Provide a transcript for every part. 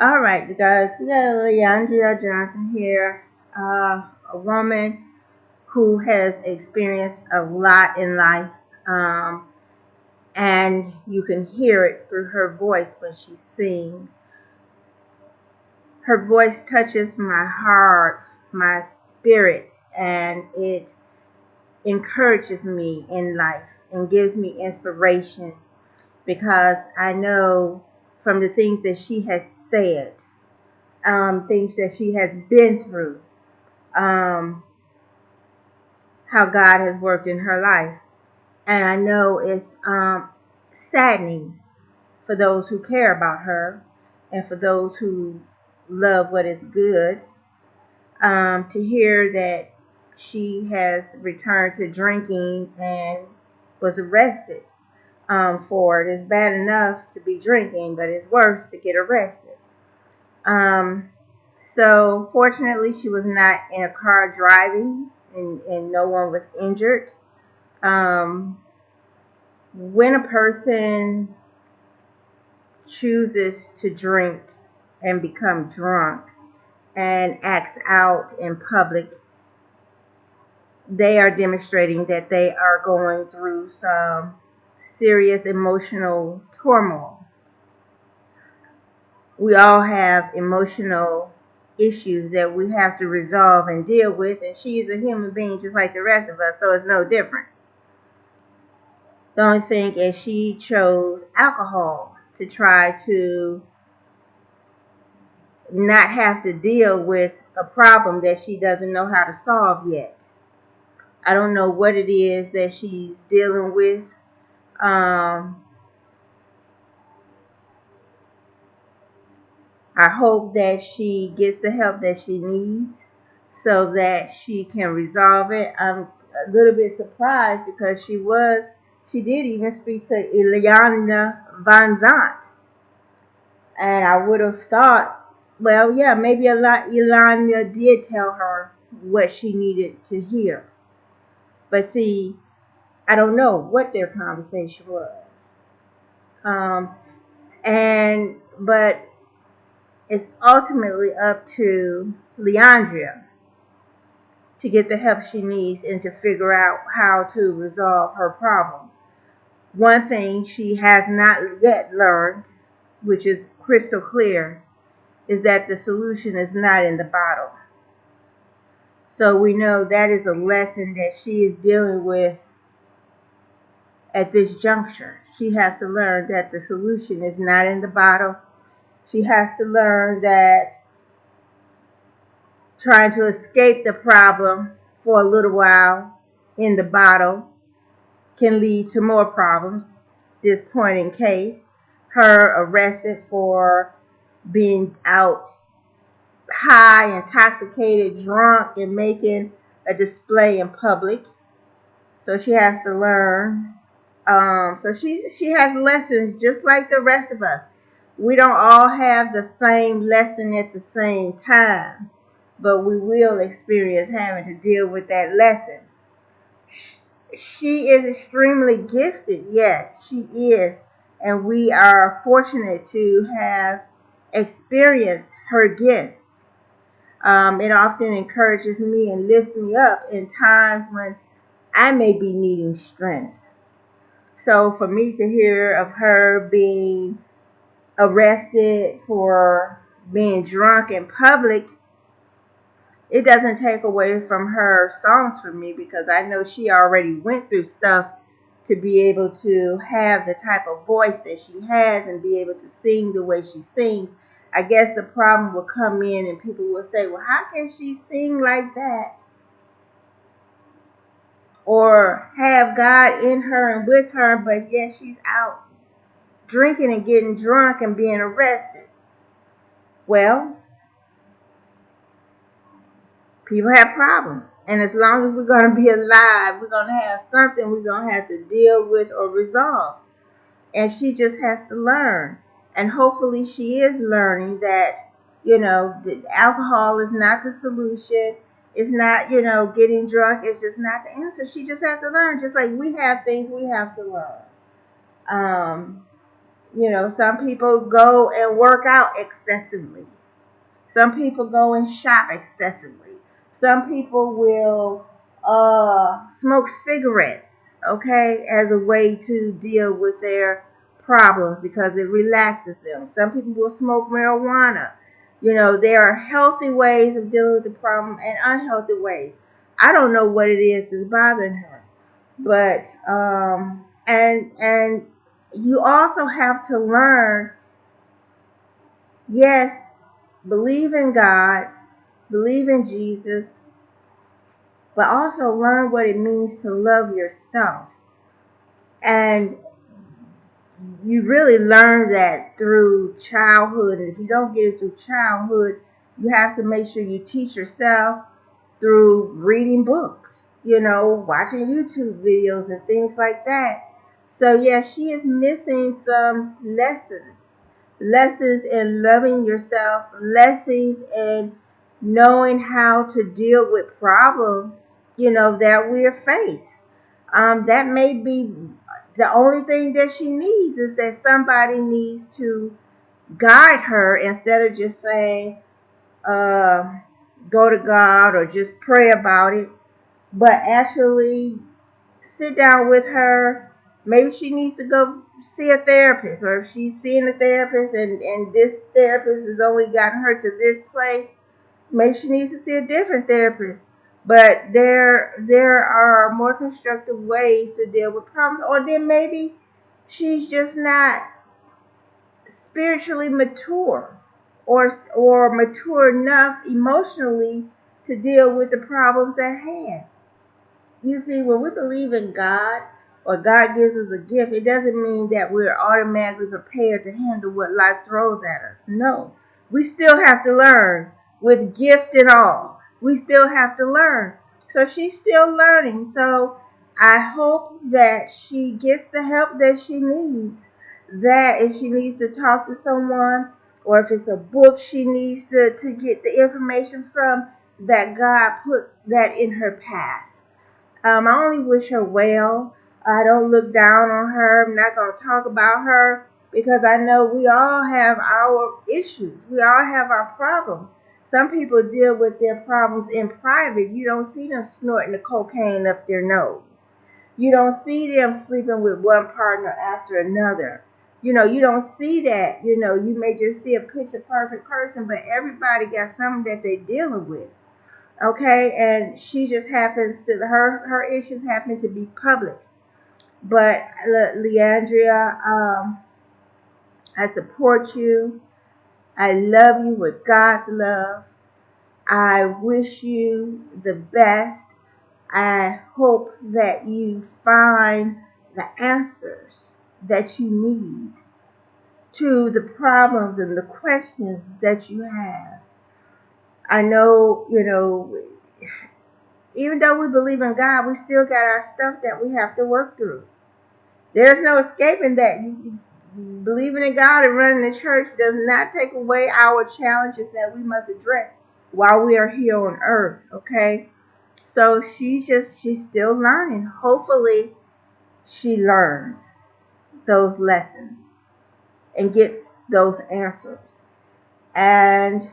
All right, you guys, we got Leandria Johnson here, a woman who has experienced a lot in life, um, and you can hear it through her voice when she sings. Her voice touches my heart, my spirit, and it encourages me in life and gives me inspiration because I know from the things that she has said, things that she has been through, um, how God has worked in her life. And I know it's saddening for those who care about her and for those who love what is good, to hear that she has returned to drinking and was arrested for it. It's bad enough to be drinking, but it's worse to get arrested. Um, so fortunately, she was not in a car driving, and no one was injured. Um, when a person chooses to drink and become drunk and acts out in public, they are demonstrating that they are going through some serious emotional turmoil. We all have emotional issues that we have to resolve and deal with, and she is a human being just like the rest of us, so it's no different. The only thing is she chose alcohol to try to not have to deal with a problem that she doesn't know how to solve yet. I don't know what it is that she's dealing with. Um, I hope that she gets the help that she needs so that she can resolve it. I'm a little bit surprised because she did even speak to Ileana Van Zant. And I would have thought, well, yeah, maybe Ileana did tell her what she needed to hear. But see, I don't know what their conversation was. Um, but it's ultimately up to Leandria to get the help she needs and to figure out how to resolve her problems. One thing she has not yet learned, which is crystal clear, is that the solution is not in the bottle. So we know that is a lesson that she is dealing with at this juncture. She has to learn that the solution is not in the bottle. She has to learn that trying to escape the problem for a little while in the bottle can lead to more problems. This point in case, her arrested for being out high, intoxicated, drunk, and making a display in public. So she has to learn. So she has lessons just like the rest of us. We don't all have the same lesson at the same time, but we will experience having to deal with that lesson. She is extremely gifted. Yes, she is. And we are fortunate to have experienced her gift. It often encourages me and lifts me up in times when I may be needing strength. So for me to hear of her being arrested for being drunk in public, it doesn't take away from her songs for me because I know she already went through stuff to be able to have the type of voice that she has and be able to sing the way she sings. I guess the problem will come in and people will say, well, how can she sing like that? Or have God in her and with her, but yet she's out drinking and getting drunk and being arrested. Well, people have problems. And as long as we're going to be alive, we're going to have something we're going to have to deal with or resolve. And she just has to learn. And hopefully she is learning that, the alcohol is not the solution. It's not, getting drunk is just not the answer. She just has to learn. Just like we have things we have to learn. Some people go and work out excessively. Some people go and shop excessively. Some people will smoke cigarettes, okay, as a way to deal with their problems because it relaxes them. Some people will smoke marijuana. There are healthy ways of dealing with the problem and unhealthy ways. I don't know what it is that's bothering her, but and you also have to learn, yes, believe in God, believe in Jesus, but also learn what it means to love yourself. And you really learn that through childhood. And if you don't get it through childhood, you have to make sure you teach yourself through reading books, watching YouTube videos and things like that. So, yeah, she is missing some lessons in loving yourself, lessons in knowing how to deal with problems, that we're faced. That may be the only thing that she needs, is that somebody needs to guide her instead of just saying, go to God or just pray about it, but actually sit down with her. Maybe she needs to go see a therapist, or if she's seeing a therapist and this therapist has only gotten her to this place, maybe she needs to see a different therapist. But there are more constructive ways to deal with problems, or then maybe she's just not spiritually mature, or mature enough emotionally to deal with the problems at hand. You see, when we believe in God, or God gives us a gift, it doesn't mean that we're automatically prepared to handle what life throws at us. No, we still have to learn, with gift and all. We still have to learn. So she's still learning. So I hope that she gets the help that she needs. That if she needs to talk to someone, or if it's a book she needs to get the information from, that God puts that in her path. I only wish her well. I don't look down on her. I'm not going to talk about her, because I know we all have our issues. We all have our problems. Some people deal with their problems in private. You don't see them snorting the cocaine up their nose. You don't see them sleeping with one partner after another. You don't see that. You may just see a picture perfect person, but everybody got something that they're dealing with. Okay, and she just happens to, her issues happen to be public. But Leandria, I support you. I love you with God's love. I wish you the best. I hope that you find the answers that you need to the problems and the questions that you have. I know, even though we believe in God, we still got our stuff that we have to work through. There's no escaping that. Believing in God and running the church does not take away our challenges that we must address while we are here on earth, okay? So she's still learning. Hopefully she learns those lessons and gets those answers. And,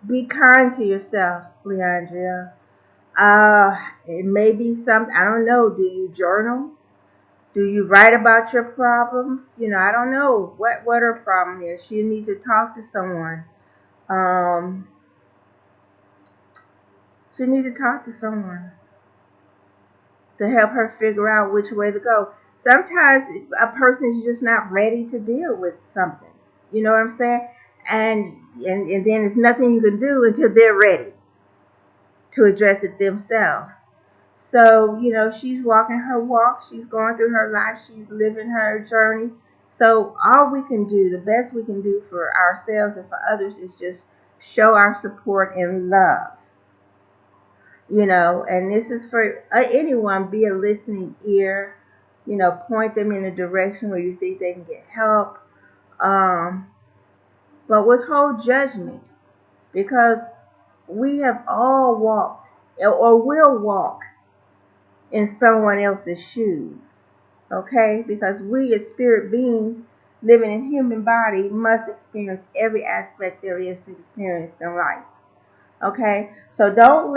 be kind to yourself, Leandria. It may be something, I don't know. Do you journal? Do you write about your problems? I don't know what her problem is. She needs to talk to someone. Um, she needs to talk to someone to help her figure out which way to go. Sometimes a person is just not ready to deal with something. You know what I'm saying? And then there's nothing you can do until they're ready to address it themselves. So, she's walking her walk. She's going through her life. She's living her journey. So all we can do, the best we can do for ourselves and for others, is just show our support and love. And this is for anyone. Be a listening ear. Point them in a direction where you think they can get help. But withhold judgment, because we have all walked or will walk in someone else's shoes. Okay? Because we as spirit beings living in human body must experience every aspect there is to experience in life. Okay, so don't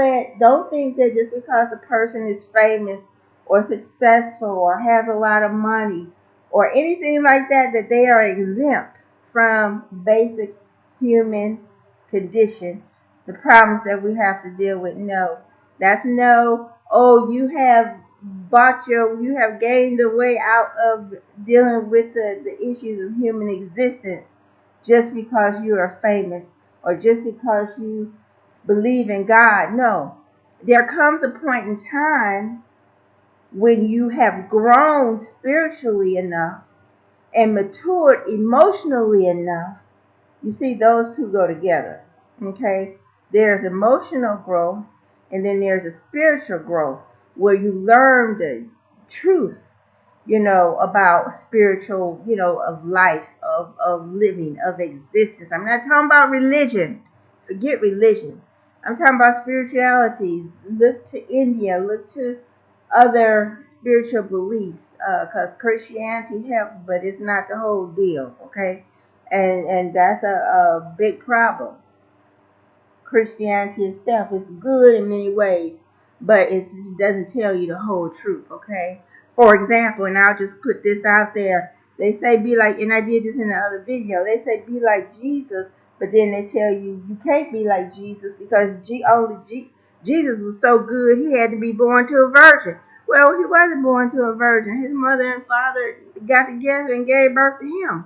think that just because a person is famous or successful or has a lot of money or anything like that that they are exempt from basic human condition, the problems that we have to deal with. No, that's no. Oh, you have gained a way out of dealing with the issues of human existence just because you are famous or just because you believe in God. No. There comes a point in time when you have grown spiritually enough and matured emotionally enough. You see, those two go together. Okay? There's emotional growth and then there's a spiritual growth where you learn the truth, about spiritual, of life, of living, of existence. I'm not talking about religion. Forget religion. I'm talking about spirituality. Look to India. Look to other spiritual beliefs, because Christianity helps, but it's not the whole deal. Okay, and that's a big problem. Christianity itself is good in many ways, but it doesn't tell you the whole truth, okay? For example, and I'll just put this out there, they say be like, and I did this in the other video, they say be like Jesus, but then they tell you you can't be like Jesus because Jesus was so good he had to be born to a virgin. Well, he wasn't born to a virgin. His mother and father got together and gave birth to him,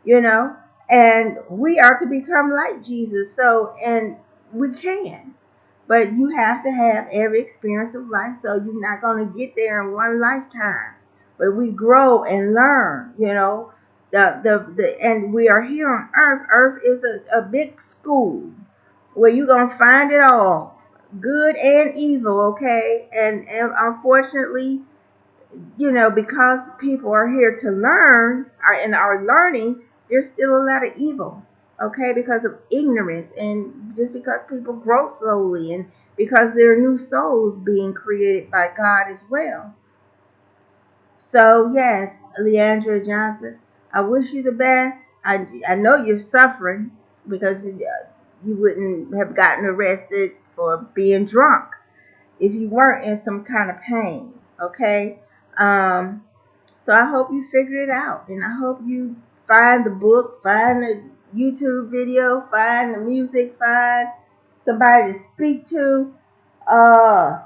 you know, and we are to become like Jesus. So, and we can, but you have to have every experience of life. So you're not going to get there in one lifetime, but we grow and learn, and we are here on earth. Earth is a big school where you're going to find it all, good and evil. Okay. And unfortunately, because people are here to learn and are learning, there's still a lot of evil, okay, because of ignorance and just because people grow slowly and because there are new souls being created by God as well. So, yes, Leandra Johnson, I wish you the best. I know you're suffering because you wouldn't have gotten arrested for being drunk if you weren't in some kind of pain, okay? Um, so I hope you figure it out, and I hope you find the book, find the YouTube video, find the music, find somebody to speak to,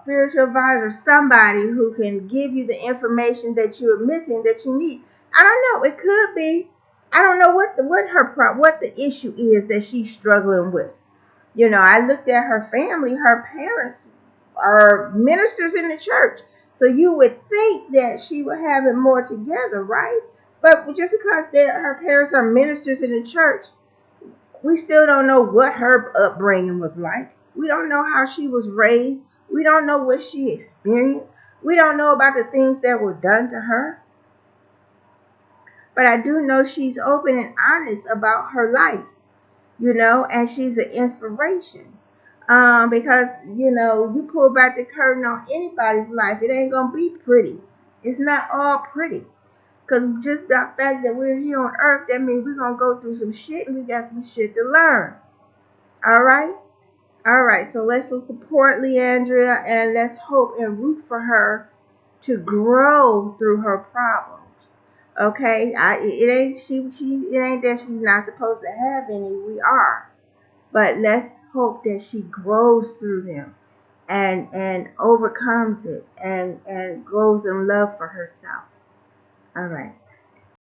spiritual advisor, somebody who can give you the information that you're missing that you need. I don't know. It could be. I don't know what the issue is that she's struggling with. I looked at her family. Her parents are ministers in the church. So you would think that she would have it more together, right? But just because her parents are ministers in the church, we still don't know what her upbringing was like. We don't know how she was raised. We don't know what she experienced. We don't know about the things that were done to her. But I do know she's open and honest about her life, and she's an inspiration. Because, you pull back the curtain on anybody's life, it ain't going to be pretty. It's not all pretty. Because just the fact that we're here on earth, that means we're going to go through some shit and we got some shit to learn. All right? All right. So let's support Leandria and let's hope and root for her to grow through her problems. Okay? It ain't that she's not supposed to have any. We are. But let's hope that she grows through them and overcomes it and grows in love for herself. All right.